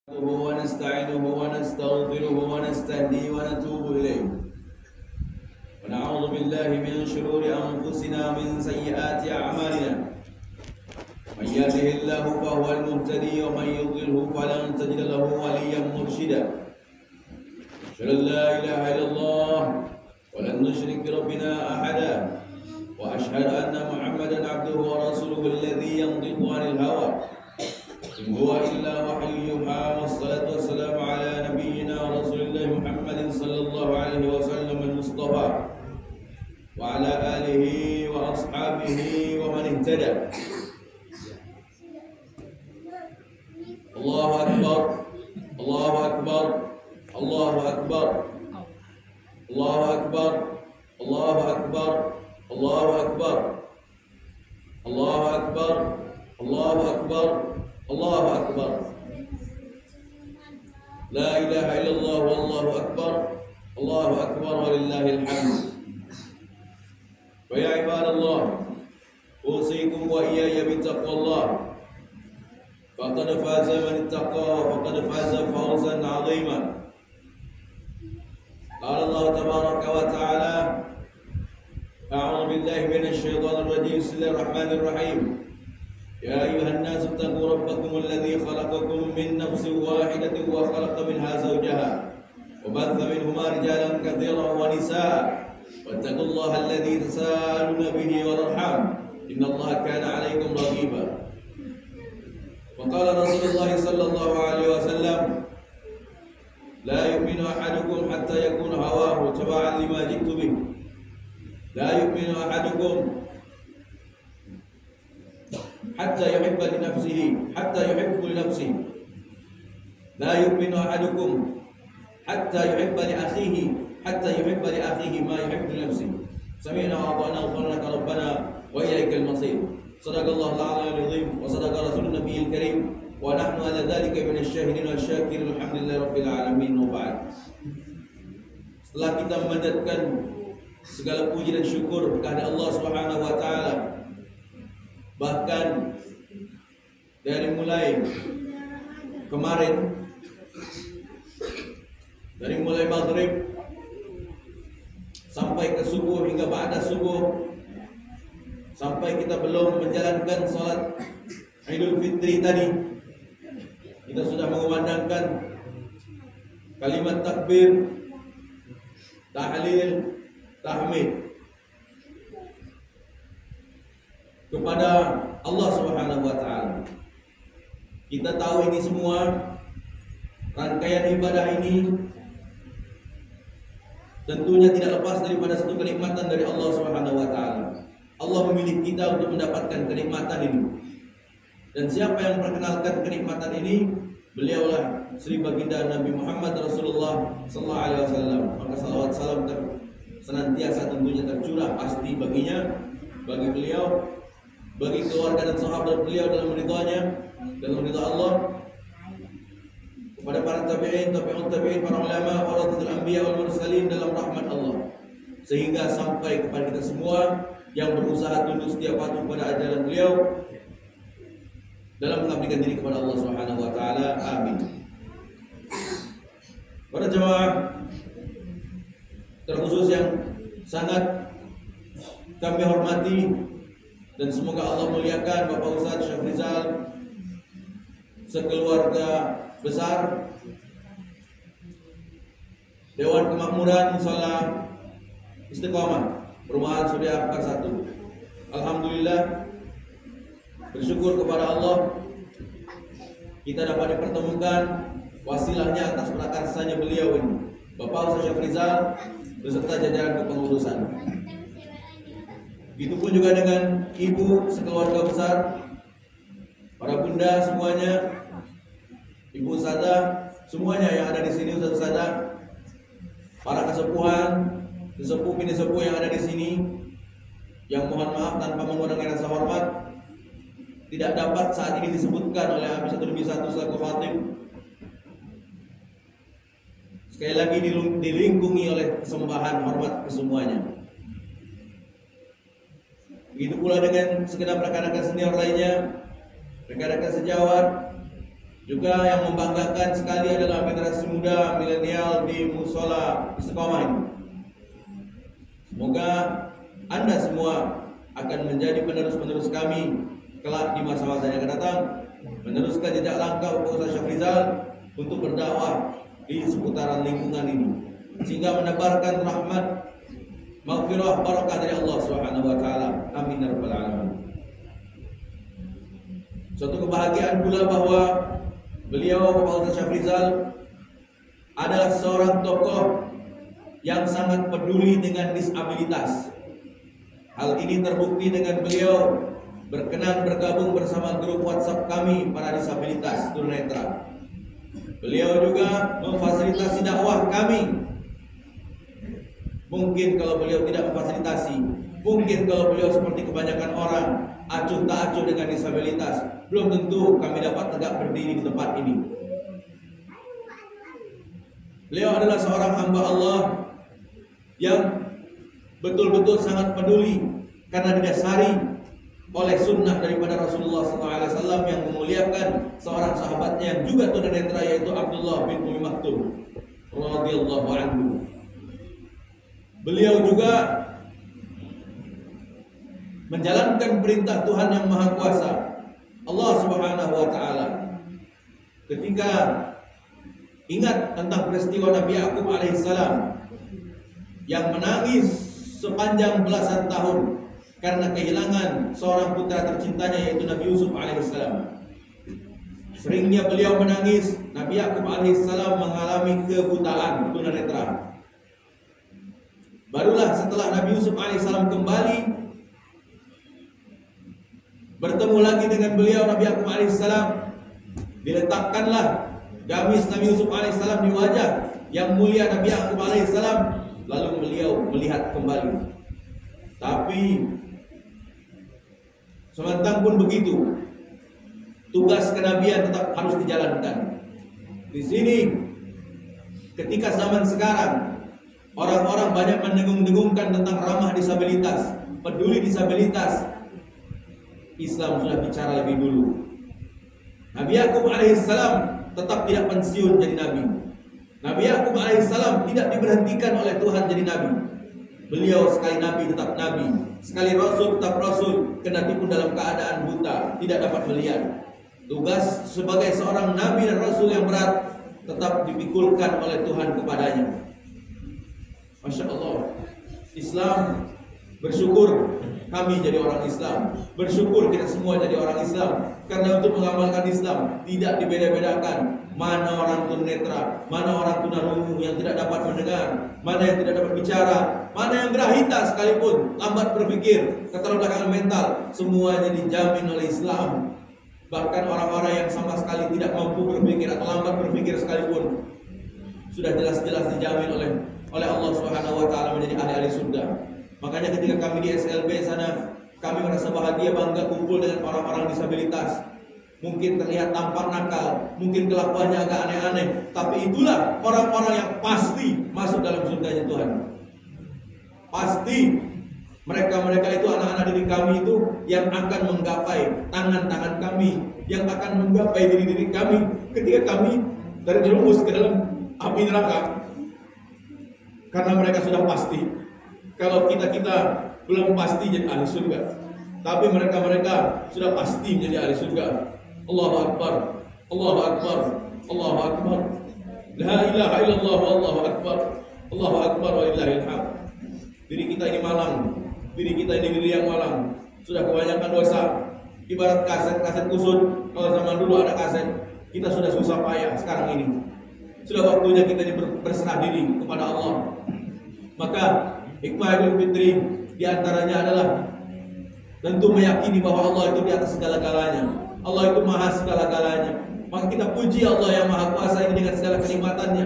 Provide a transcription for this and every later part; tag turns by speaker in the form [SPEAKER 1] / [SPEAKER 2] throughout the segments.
[SPEAKER 1] ونستعينه ونستغفره ونستهديه ونتوب إليه ونعوذ بالله من شرور أنفسنا ومن سيئات أعمالنا من يهده الله فهو المهتدي ومن يضلله فلن تجد له وليا مرشدا أشهد أن لا إله إلا الله ولن نشرك بربنا أحدا وأشهد أن محمدا عبده ورسوله الذي ينطق عن الهوى إن هو إلا وحي يوحى والصلاة والسلام على نبينا ورسول الله محمد صلى الله عليه وسلم المصطفى وعلى آله وأصحابه ومن اهتدى. الله أكبر الله أكبر الله أكبر الله أكبر الله أكبر الله أكبر الله أكبر الله أكبر الله أكبر لا إله إلا الله والله أكبر الله أكبر ولله الحمد. فيا عباد الله أوصيكم وإياي بتقوى الله فقد فاز من اتقى وفقد فاز فوزا عظيما. قال الله تبارك وتعالى أعوذ بالله من الشيطان الرجيم بسم الله الرحمن الرحيم يا أيها الناس اتقوا ربكم الذي خلقكم من نفس واحدة وخلق منها زوجها وبث منهما رجالا كثيرا ونساء واتقوا الله الذي تساءلون به والأرحام إن الله كان عليكم رقيبا. وقال رسول الله صلى الله عليه وسلم لا يؤمن أحدكم حتى يكون هواه تبعا لما جئت به. لا يؤمن أحدكم حتى يحب لنفسه حتى يحب لنفسه. لا يؤمن أحدكم حتى يحب لأخيه حتى يحب لأخيه ما يحب لنفسه. سمعنا وأطعنا غفرانك ربنا وإليك المصير. صدق الله العلي العظيم وصدق رسول النبي الكريم ونحن على ذلك من الشاهدين والشاكرين الحمد لله رب العالمين. وبعد. Setelah kita memanjatkan segala puji dan syukur kepada Allah Subhanahu wa taala, bahkan dari mulai kemarin, dari mulai maghrib sampai ke subuh hingga ba'da subuh, sampai kita belum menjalankan salat Idul Fitri tadi, kita sudah mengumandangkan kalimat takbir, tahlil, tahmid kepada Allah Subhanahu wa taala. Kita tahu ini semua rangkaian ibadah ini tentunya tidak lepas daripada satu kenikmatan dari Allah Subhanahu wa taala. Allah memilih kita untuk mendapatkan kenikmatan ini. Dan siapa yang memperkenalkan kenikmatan ini? Beliaulah Sri Baginda Nabi Muhammad Rasulullah sallallahu alaihi wasallam. Maka salawat salam senantiasa tentunya tercurah pasti baginya, bagi beliau, bagi keluarga dan sahabat beliau dalam ridhanya, dalam ridha Allah, kepada para tabi'in, tabi'ut tabi'in, para ulama, warasatul anbiya wal mursalin dalam rahmat Allah, sehingga sampai kepada kita semua yang berusaha tunduk setia patuh pada ajaran beliau dalam mengabdikan diri kepada Allah Subhanahu wa taala. Amin. Para jemaah terkhusus yang sangat kami hormati dan semoga Allah muliakan Bapak Ustadz Syafrizal sekeluarga besar Dewan Kemakmuran Mushola Istiqomah Perumahan Surya Akbar 1. Alhamdulillah, bersyukur kepada Allah kita dapat dipertemukan wasilahnya atas prakarsanya beliau ini, Bapak Ustadz Syafrizal beserta jajaran kepengurusan. Begitupun juga dengan ibu sekeluarga besar, para bunda semuanya, ibu ustadzah semuanya yang ada di sini, ustadzah, para kesepuhan, sesepuh bini sepuh yang ada di sini, yang mohon maaf tanpa mengurangi rasa hormat tidak dapat saat ini disebutkan oleh Habib Satu Satu selaku khatib. Sekali lagi dilingkungi oleh kesembahan hormat kesemuanya. Begitu pula dengan segenap rekan-rekan senior lainnya, rekan-rekan sejawat, Juga yang membanggakan sekali adalah generasi muda milenial di Musola Istiqomah ini. Semoga Anda semua akan menjadi penerus-penerus kami kelak di masa-masa yang akan datang, meneruskan jejak langkah Ustaz Syafrizal untuk berdakwah di seputaran lingkungan ini, sehingga menebarkan rahmat, maghfirah, barakah dari Allah Subhanahu wa taala. Amin ya rabbal alamin. Suatu kebahagiaan pula bahwa beliau Bapak Ustaz Syafrizal adalah seorang tokoh yang sangat peduli dengan disabilitas. Hal ini terbukti dengan beliau berkenan bergabung bersama grup WhatsApp kami para disabilitas tunanetra. Beliau juga memfasilitasi dakwah kami. Mungkin kalau beliau tidak memfasilitasi, mungkin kalau beliau seperti kebanyakan orang acuh tak acuh dengan disabilitas, belum tentu kami dapat tegak berdiri di tempat ini. Beliau adalah seorang hamba Allah yang betul-betul sangat peduli karena didasari oleh sunnah daripada Rasulullah SAW yang memuliakan seorang sahabatnya yang juga tunanetra, yaitu Abdullah bin Umi Maktum radhiyallahu anhu. Beliau juga menjalankan perintah Tuhan yang Maha Kuasa, Allah Subhanahu wa taala. Ketika ingat tentang peristiwa Nabi Yakub alaihissalam yang menangis sepanjang belasan tahun karena kehilangan seorang putra tercintanya, yaitu Nabi Yusuf alaihissalam. Seringnya beliau menangis. Nabi Yakub alaihissalam mengalami kebutaan tunanetra. Barulah setelah Nabi Yusuf alaihissalam kembali bertemu lagi dengan beliau, Nabi Yakub alaihissalam, diletakkanlah gamis Nabi Yusuf alaihissalam di wajah yang mulia Nabi Yakub alaihissalam. Lalu beliau melihat kembali. Tapi sementara pun begitu, tugas kenabian tetap harus dijalankan. Di sini, ketika zaman sekarang orang-orang banyak mendengung-dengungkan tentang ramah disabilitas, peduli disabilitas, Islam sudah bicara lebih dulu. Nabi Yakub alaihissalam tetap tidak pensiun jadi nabi. Nabi Yakub alaihissalam tidak diberhentikan oleh Tuhan jadi nabi. Beliau sekali nabi tetap nabi, sekali rasul tetap rasul, kendati pun dalam keadaan buta, tidak dapat melihat. Tugas sebagai seorang nabi dan rasul yang berat tetap dipikulkan oleh Tuhan kepadanya. Masya Allah, Islam bersyukur kami jadi orang Islam, bersyukur kita semua jadi orang Islam, karena untuk mengamalkan Islam tidak dibeda-bedakan mana orang tunanetra, mana orang tunarungu yang tidak dapat mendengar, mana yang tidak dapat bicara, mana yang gerahita sekalipun, lambat berpikir, keterbelakangan mental, semuanya dijamin oleh Islam. Bahkan orang-orang yang sama sekali tidak mampu berpikir atau lambat berpikir sekalipun sudah jelas-jelas dijamin oleh Allah Subhanahu wa taala menjadi ahli-ahli surga. Makanya ketika kami di SLB sana, kami merasa bahagia, bangga kumpul dengan orang-orang disabilitas. Mungkin terlihat tampak nakal, mungkin kelakuannya agak aneh-aneh, tapi itulah orang-orang yang pasti masuk dalam surganya Tuhan. Pasti mereka-mereka itu, anak-anak didik kami itu, yang akan menggapai tangan-tangan kami, yang akan menggapai diri-diri kami ketika kami terjerumus ke dalam api neraka. Karena mereka sudah pasti. Kalau kita belum pasti jadi ahli surga, tapi mereka sudah pasti menjadi ahli surga. Allahu Akbar, Allahu Akbar, Allahu Akbar. La ilaha illallah, Allahu Akbar, Allahu Akbar, walillahil hamd. Diri kita ini malang, diri kita ini diri yang malang, sudah kebanyakan dosa. Ibarat kaset kusut, kalau zaman dulu ada kaset, kita sudah susah payah. Sekarang ini sudah waktunya kita berserah diri kepada Allah. Maka hikmah Idul Fitri diantaranya adalah tentu meyakini bahwa Allah itu di atas segala-galanya. Allah itu maha segala-galanya. Maka kita puji Allah yang maha kuasa ini dengan segala kenikmatannya.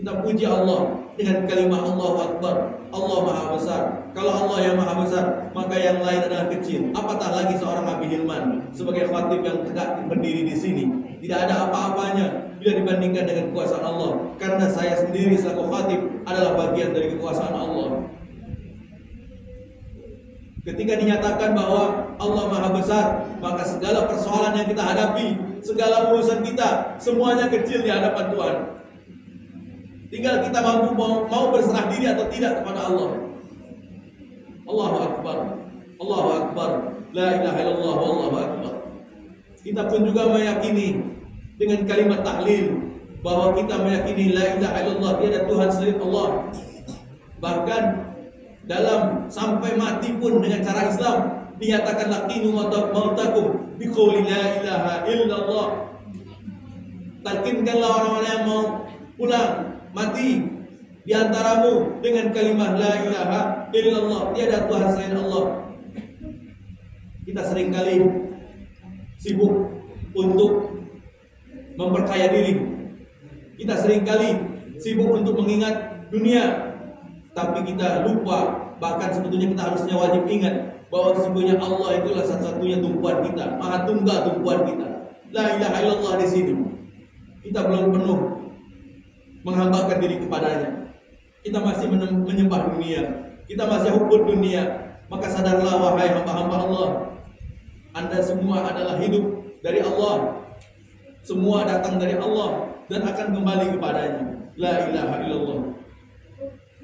[SPEAKER 1] Kita puji Allah dengan kalimat Allahu Akbar. Allah maha besar. Kalau Allah yang maha besar, maka yang lain adalah kecil. Apatah lagi seorang Abi Hilman sebagai khatib yang tegak berdiri di sini. Tidak ada apa-apanya bila dibandingkan dengan kekuasaan Allah. Karena saya sendiri selaku khatib adalah bagian dari kekuasaan Allah. Ketika dinyatakan bahwa Allah maha besar, maka segala persoalan yang kita hadapi, segala urusan kita semuanya kecil di hadapan Tuhan. Tinggal kita mau berserah diri atau tidak kepada Allah. Allahu Akbar, Allahu Akbar, la ilaha illallah, Allahu Akbar. Kita pun juga meyakini dengan kalimat tahlil bahwa kita meyakini la ilaha illallah, tiada Tuhan selain Allah. Bahkan dalam sampai mati pun dengan cara Islam dinyatakan laqinu mautakum biqouli la ilaha illallah. Talkinkanlah orang-orang yang mau pulang mati di antaramu dengan kalimat la ilaha illallah, tiada Tuhan selain Allah. Kita seringkali sibuk untuk memperkaya diri. Kita seringkali sibuk untuk mengingat dunia, tapi kita lupa, bahkan sebetulnya kita harusnya wajib ingat bahwa sesungguhnya Allah itulah satu-satunya tumpuan kita, maha tunggal tumpuan kita. La ilaha illallah di sini kita belum penuh menghambakan diri kepadanya. Kita masih menyembah dunia, kita masih hubud dunia. Maka sadarlah wahai hamba-hamba Allah, Anda semua adalah hidup dari Allah, semua datang dari Allah dan akan kembali kepadanya. La ilaha illallah.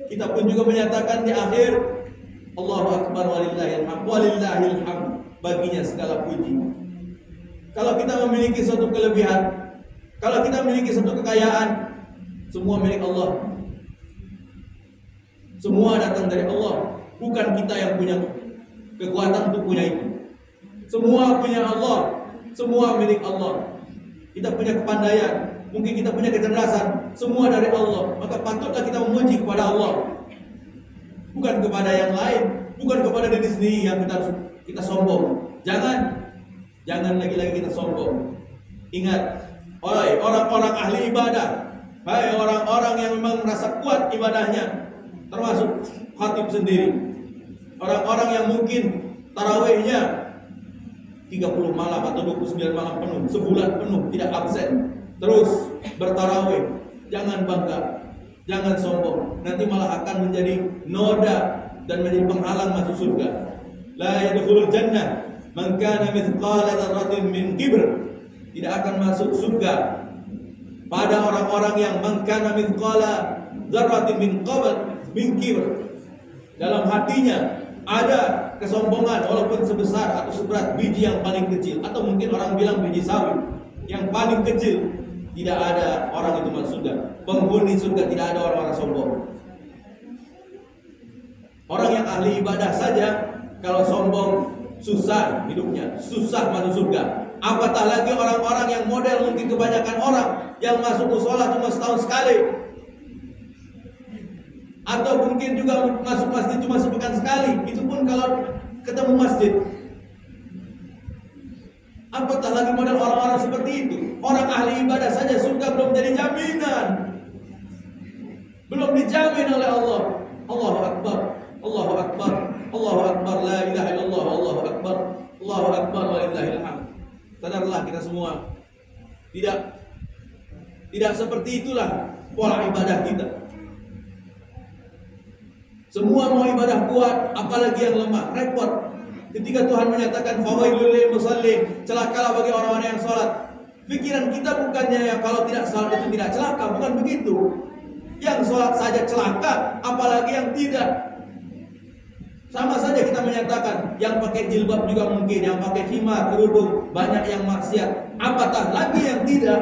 [SPEAKER 1] Kita pun juga menyatakan di akhir, Allahu Akbar walillahil hamd, walillahil hamd, baginya segala puji. Kalau kita memiliki suatu kelebihan, kalau kita memiliki suatu kekayaan, semua milik Allah. Semua datang dari Allah. Bukan kita yang punya kekuatan untuk punya itu. Semua punya Allah. Semua milik Allah. Kita punya kepandaian, mungkin kita punya kecerdasan, semua dari Allah. Maka patutlah kita memuji kepada Allah, bukan kepada yang lain, bukan kepada diri sendiri yang kita sombong. Jangan lagi-lagi kita sombong. Ingat, oleh orang-orang ahli ibadah, hai orang-orang yang memang merasa kuat ibadahnya, termasuk khatib sendiri, orang-orang yang mungkin tarawihnya 30 malam atau 29 malam penuh, sebulan penuh, tidak absen, terus bertarawih. Jangan bangga, jangan sombong, nanti malah akan menjadi noda dan menjadi penghalang masuk surga. La yadkhulul jannah man kana mithqala dzarratin min kibr. Tidak akan masuk surga pada orang-orang yang man kana mithqala dzarratin min kibr. Dalam hatinya ada kesombongan walaupun sebesar atau seberat biji yang paling kecil, atau mungkin orang bilang biji sawi yang paling kecil. Tidak ada orang itu masuk surga. Penghuni surga tidak ada orang-orang sombong. Orang yang ahli ibadah saja kalau sombong susah hidupnya, susah masuk surga. Apatah lagi orang-orang yang model mungkin kebanyakan orang yang masuk mushola cuma setahun sekali, atau mungkin juga masuk masjid cuma sepekan sekali, itu pun kalau ketemu masjid. Apatah lagi model orang-orang seperti itu. Orang ahli ibadah saja surga belum jadi jaminan, belum dijamin oleh Allah. Allahu Akbar, Allahu Akbar, Allahu Akbar, la ilaha illallah, Allahu Akbar, Allahu Akbar, walillahil hamd. Sadarlah kita semua, tidak seperti itulah pola ibadah kita. Semua mau ibadah kuat, apalagi yang lemah, repot. Ketika Tuhan menyatakan fawailul lil musallin, celakalah bagi orang-orang yang sholat. Pikiran kita bukannya ya kalau tidak sholat itu tidak celaka, bukan begitu. Yang sholat saja celaka, apalagi yang tidak. Sama saja kita menyatakan yang pakai jilbab juga mungkin, yang pakai khimar, kerudung, banyak yang maksiat. Apatah lagi yang tidak.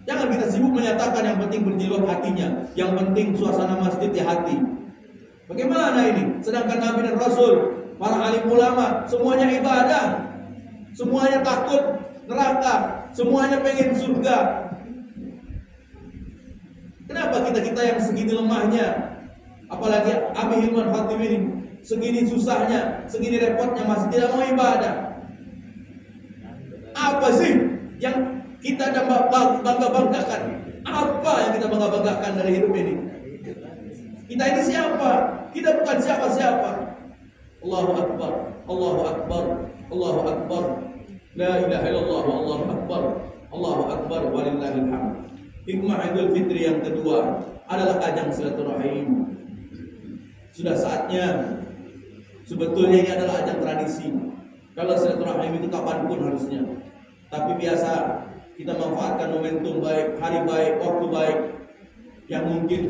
[SPEAKER 1] Jangan kita sibuk menyatakan yang penting berjilbab hatinya, yang penting suasana masjid di hati. Bagaimana ini? Sedangkan Nabi dan Rasul, para alim ulama, semuanya ibadah, semuanya takut neraka, semuanya pengen surga. Kenapa kita yang segini lemahnya, apalagi Abi Hilman Khatib ini, segini susahnya, segini repotnya masih tidak mau ibadah? Apa sih yang kita bangga-banggakan? Apa yang kita bangga-banggakan dari hidup ini? Kita ini siapa? Kita bukan siapa-siapa. Allahu Akbar, Allahu Akbar, Allahu Akbar, la ilaha illallah, Allahu Akbar, Allahu Akbar, walillahil hamd. Hikmah Idul Fitri yang kedua adalah ajang silaturahim. Sudah saatnya, sebetulnya ini adalah ajang tradisi. Kalau silaturahim itu kapanpun harusnya. Tapi biasa kita manfaatkan momentum baik, hari baik, waktu baik, yang mungkin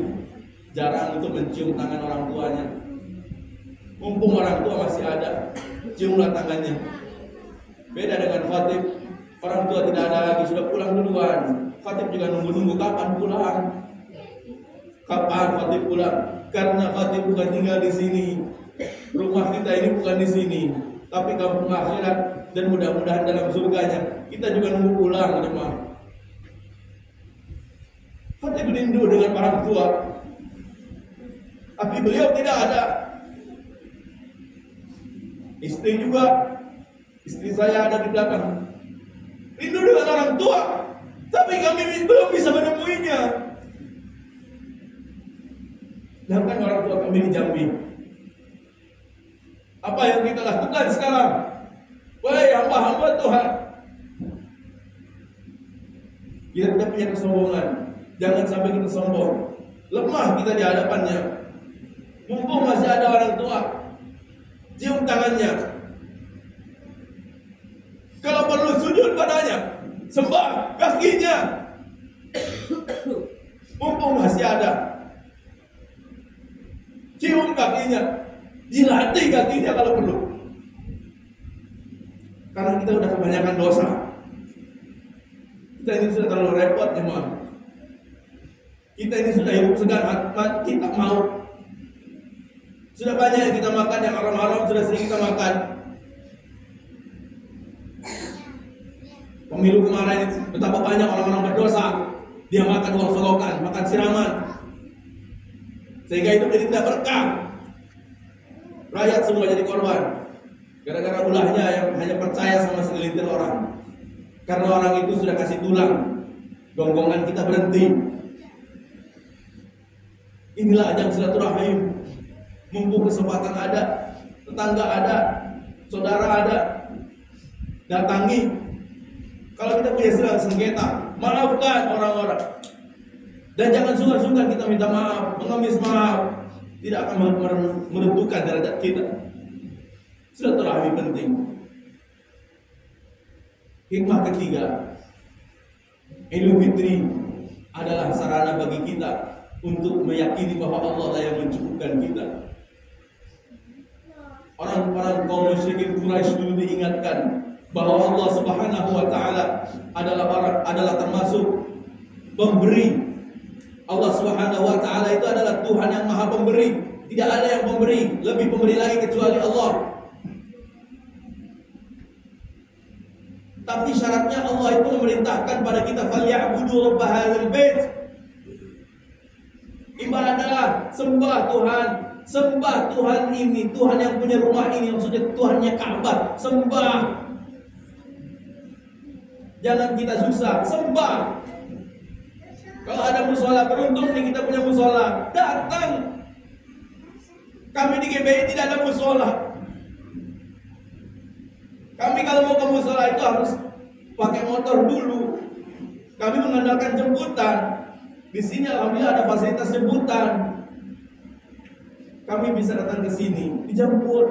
[SPEAKER 1] jarang untuk mencium tangan orang tuanya. Mumpung orang tua masih ada, ciumlah tangannya. Beda dengan khatib, orang tua tidak ada lagi, sudah pulang duluan. Khatib juga nunggu-nunggu kapan pulang. Kapan khatib pulang? Karena khatib bukan tinggal di sini. Rumah kita ini bukan di sini, tapi kampung akhirat, dan mudah-mudahan dalam surganya. Kita juga nunggu pulang, jemaah. Khatib rindu dengan orang tua, tapi beliau tidak ada. Istri juga, istri saya ada di belakang, rindu dengan orang tua, tapi kami belum bisa menemuinya. Sedangkan orang tua kami di Jambi. Apa yang kita lakukan sekarang? Wahai hamba-hamba Tuhan, kita tidak punya kesombongan. Jangan sampai kita sombong, lemah kita di hadapannya. Mumpung masih ada orang tua, cium tangannya. Kalau perlu sujud padanya, sembah kakinya. Mumpung masih ada, cium kakinya, jilati kakinya kalau perlu. Karena kita udah kebanyakan dosa. Kita ini sudah terlalu repot, jemaah. Kita ini sudah hidup segan, mati tak mau. Sudah banyak yang kita makan, yang haram-haram sudah sering kita makan. Pemilu kemarin betapa banyak orang-orang berdosa, dia makan uang solokan, makan siraman, sehingga itu jadi tidak berkah. Rakyat semua jadi korban gara-gara ulahnya yang hanya percaya sama segelintir orang. Karena orang itu sudah kasih tulang, gonggongan kita berhenti. Inilah ajang silaturahim. Mumpung kesempatan ada, tetangga ada, saudara ada, datangi. Kalau kita punya sengketa, maafkan orang-orang. Dan jangan sungkan-sungkan kita minta maaf, mengemis maaf. Tidak akan menentukan derajat kita. Silaturahmi penting. Hikmah ketiga, Idul Fitri adalah sarana bagi kita untuk meyakini bahwa Allah lah yang mencukupkan kita. Orang-orang kaum musyrikin Quraisy dulu diingatkan bahwa Allah Subhanahu wa taala adalah termasuk pemberi. Allah Subhanahu wa taala itu adalah Tuhan yang Maha Pemberi. Tidak ada yang pemberi, lebih pemberi lagi kecuali Allah. Tapi syaratnya Allah itu memerintahkan pada kita falyabudu rabb hadzal bait. Ibadahlah, sembah Tuhan. Sembah Tuhan ini, Tuhan yang punya rumah ini, maksudnya Tuhannya Ka'bah. Sembah. Jangan kita susah, sembah. Kalau ada musola, beruntung nih kita punya musola, datang. Kami di GBI tidak ada musola. Kami kalau mau ke musola itu harus pakai motor dulu. Kami mengandalkan jemputan. Di sini alhamdulillah ada fasilitas jemputan. Kami bisa datang ke sini, dijemput.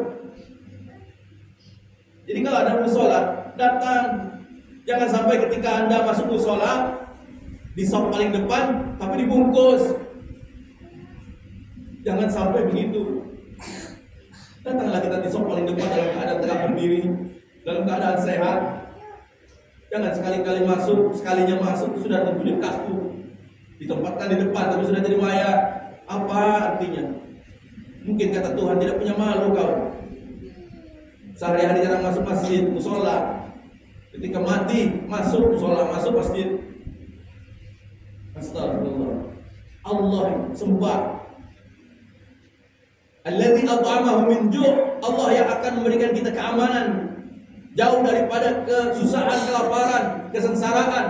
[SPEAKER 1] Jadi kalau ada musola, datang. Jangan sampai ketika Anda masuk musola di saf paling depan, tapi dibungkus. Jangan sampai begitu. Datanglah kita di saf paling depan dalam keadaan tegak berdiri, dalam keadaan sehat. Jangan sekali-kali masuk, sekalinya masuk sudah tertulis kaku. Ditempatkan di depan, tapi sudah jadi mayat. Apa artinya? Mungkin kata Tuhan tidak punya malu kau. Sehari-hari jarang masuk masjid, musola. Ketika mati, masuk musola, masuk masjid. Astagfirullah. Allah sembah. Alladzi at'amahum min ju'. Allah yang akan memberikan kita keamanan, jauh daripada kesusahan, kelaparan, kesengsaraan.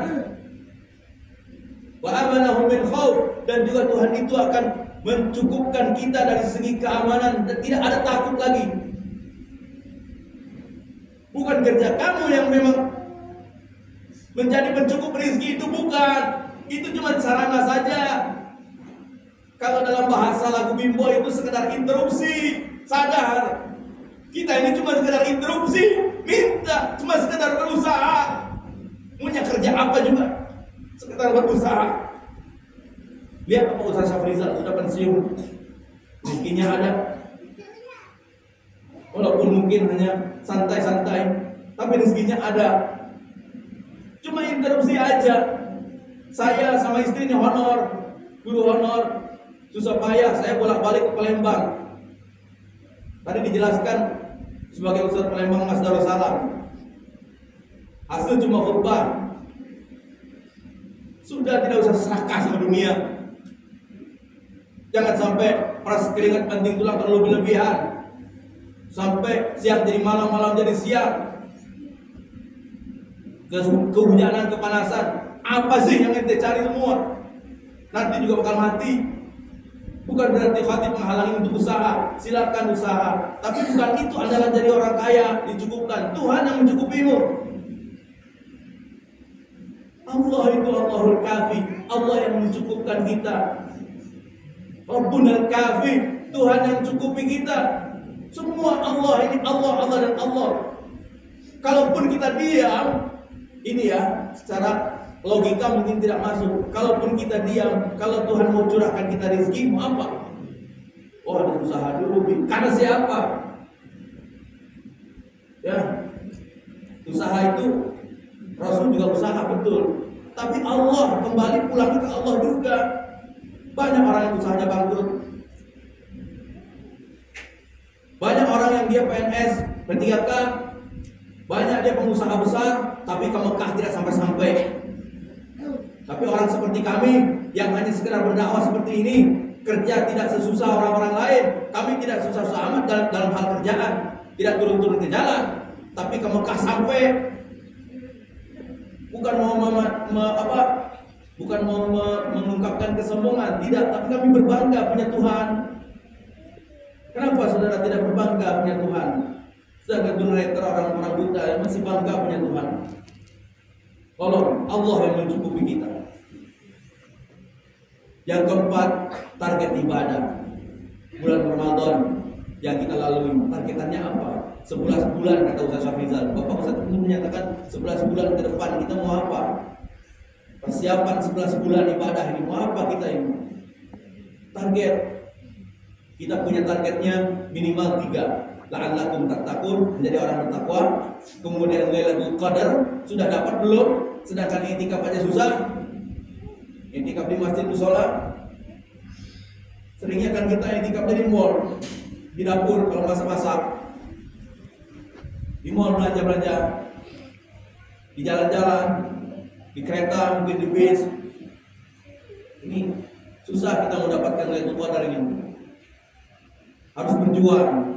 [SPEAKER 1] Wa amanahum min khauf. Dan juga Tuhan itu akan mencukupkan kita dari segi keamanan dan tidak ada takut lagi. Bukan kerja kamu yang memang menjadi pencukup rezeki, itu bukan. Itu cuma sarana saja. Kalau dalam bahasa lagu Bimbo itu sekedar interupsi. Sadar, kita ini cuma sekedar interupsi. minta, cuma sekedar berusaha. Punya kerja apa juga, sekedar berusaha. Lihat apa Ustaz Syafrizal sudah pensiun, rezekinya ada. Walaupun mungkin hanya santai-santai, tapi rezekinya ada. Cuma interupsi aja. Saya sama istrinya honor, guru honor, susah payah saya bolak-balik ke Palembang. Tadi dijelaskan sebagai Ustaz Palembang Mas Darussalam. Hasil cuma khutbah. Sudah tidak usah serakah sama dunia. Jangan sampai peras keringat banting tulang terlalu berlebihan. Sampai siang jadi malam, malam jadi siang. Kehujanan, kepanasan. Apa sih yang ente cari semua? Nanti juga bakal mati. Bukan berarti khatib menghalangi untuk usaha. Silakan usaha. Tapi bukan itu andalan jadi orang kaya, dicukupkan. Tuhan yang mencukupimu. Allah itu Allahul Kafi. Allah yang mencukupkan kita. Rabbunal Kafi. Tuhan yang mencukupi kita. Semua Allah ini Allah, Allah dan Allah. Kalaupun kita diam, ini ya, secara logika mungkin tidak masuk. Kalaupun kita diam, kalau Tuhan mau curahkan kita rezeki, mau apa? Oh, ada usaha dulu. Karena siapa? Ya, usaha itu Rasul juga usaha betul. Tapi Allah kembali pulang ke Allah juga. Banyak orang yang usahanya bangkrut. Banyak orang yang dia PNS P3K. Banyak dia pengusaha besar, tapi ke Mekah tidak sampai-sampai. Tapi orang seperti kami yang hanya sekedar berdakwah seperti ini, kerja tidak sesusah orang-orang lain. Kami tidak susah-susah amat dalam hal kerjaan, tidak turun-turun ke jalan, tapi ke Mekah sampai. Bukan mau mengungkapkan kesombongan, tidak. Tapi kami berbangga punya Tuhan. Kenapa saudara tidak berbangga punya Tuhan? Sedangkan generator orang-orang buta masih bangga punya Tuhan. Tolong, Allah yang mencukupi kita. Yang keempat, target ibadah bulan Ramadan yang kita lalui. Targetannya apa? 11 bulan kata Ustaz Syafrizal. Bapak Ustaz itu menyatakan 11 bulan ke depan kita mau apa? Persiapan 11 bulan ibadah ini mau apa kita ini? Target. Kita punya targetnya minimal 3. La'allakum tattaqun, menjadi orang bertakwa. Kemudian Lailatul Qadar sudah dapat belum? Sedangkan i'tikaf aja susah. I'tikaf di masjid musola. Seringnya kan kita i'tikaf di mall, di dapur kalau masak-masak, di mall belanja-belanja, di jalan-jalan, di kereta, mungkin di bis. Ini susah kita mendapatkan Lailatul Qadar ini. Harus berjuang.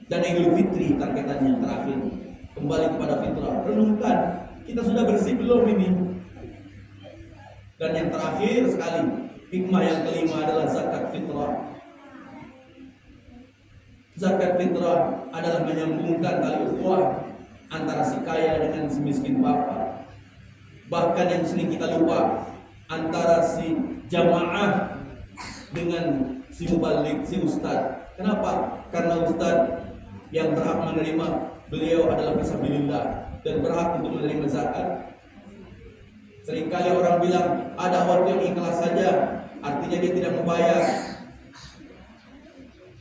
[SPEAKER 1] Dan Idul Fitri targetannya terakhir, kembali kepada fitrah. Renungkan, kita sudah bersih belum ini? Dan yang terakhir sekali, hikmah yang kelima adalah zakat fitrah. Zakat fitrah adalah menyambungkan tali ukhuwah antara si kaya dengan si miskin bapak. Bahkan yang sering kita lupa, antara si jamaah dengan si mubalik, si ustad. Kenapa? Karena ustad yang berhak menerima beliau adalah fisabilillah dan berhak untuk menerima zakat. Seringkali orang bilang ada waktu yang ikhlas saja, artinya dia tidak membayar.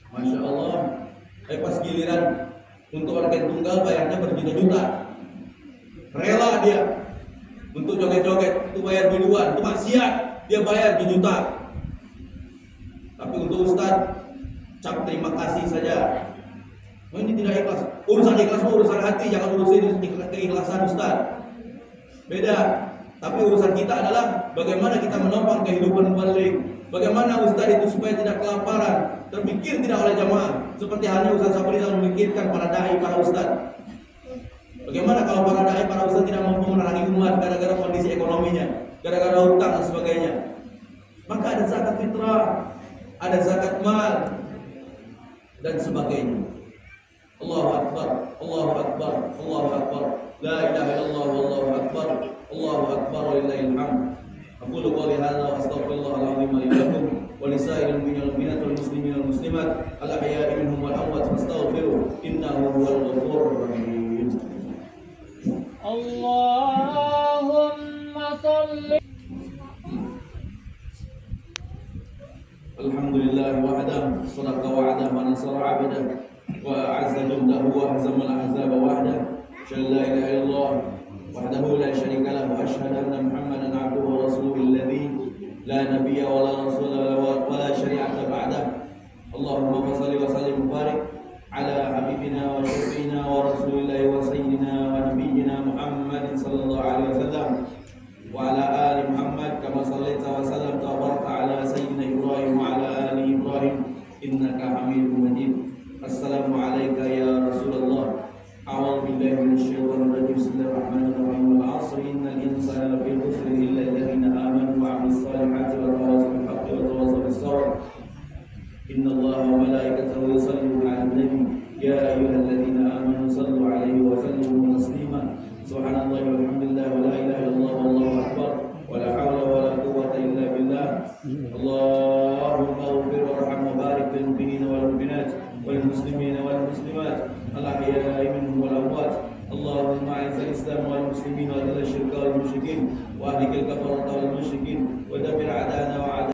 [SPEAKER 1] Masya Allah, pas giliran untuk organ tunggal bayarnya berjuta-juta. Rela dia untuk joget-joget, itu bayar biduan, itu maksiat, dia bayar juta. Tapi untuk ustaz, cap terima kasih saja. Oh, ini tidak ikhlas. Urusan ikhlas urusan hati, jangan urusin keikhlasan ustaz. Beda. Tapi urusan kita adalah bagaimana kita menopang kehidupan mubalik. Bagaimana ustaz itu supaya tidak kelaparan, terpikir tidak oleh jamaah. Seperti halnya Ustaz Syafrizal memikirkan para dai, para ustaz. Bagaimana kalau para dai, para ustaz tidak mampu menerangi umat gara-gara kondisi ekonominya, gara-gara hutang dan sebagainya. Maka ada zakat fitrah, ada zakat mal dan sebagainya. Allahu Akbar, Allahu Akbar, Allahu Akbar. La ilaha illallah wallahu akbar. Allahu Akbar walillahil hamd. Aqulu qouli hadza wa astaghfirullahal azim li wa lakum wa lisairil mu'minina wal muslimina wal muslimat al ahya'i minhum wal amwat fastaghfiruhu innahu huwal ghafurur rahim. الحمد لله وحده صدق وعده ونصر عبده وأعز جنده وهزم الأحزاب وحده أشهد أن لا إله إلا الله وحده لا شريك له وأشهد أن محمدا عبده ورسوله الذي لا نبي ولا رسول ولا شريعة بعده اللهم صل وسلم وبارك على حبيبنا وشفينا ورسول الله وسيدنا ونبينا محمد صلى الله عليه وسلم وعلى آل محمد كما صليت وسلمت وباركت على سيدنا إبراهيم وعلى آل إبراهيم إنك حميد مجيد. السلام عليك يا رسول الله. أعوذ بالله من الشيطان الرجيم. بسم الله الرحمن الرحيم. والعصر إن الإنسان لفي خسر إلا الذين آمنوا وعملوا الصالحات وتواصوا بالحق وتواصوا بالصبر. إن الله وملائكته يصلون على النبي يا أيها الذين آمنوا صلوا عليه وسلموا تسليما. سبحان الله والحمد لله ولا إله إلا الله والله أكبر ولا حول ولا قوة إلا بالله. اللهم اغفر وارحم وبارك للمؤمنين والمؤمنات والمسلمين والمسلمات الأحياء منهم والأموات. اللهم أعز الإسلام والمسلمين وأذل الشرك والمشركين وأهلك الكفرة والمشركين ودمر أعداءنا وأعداء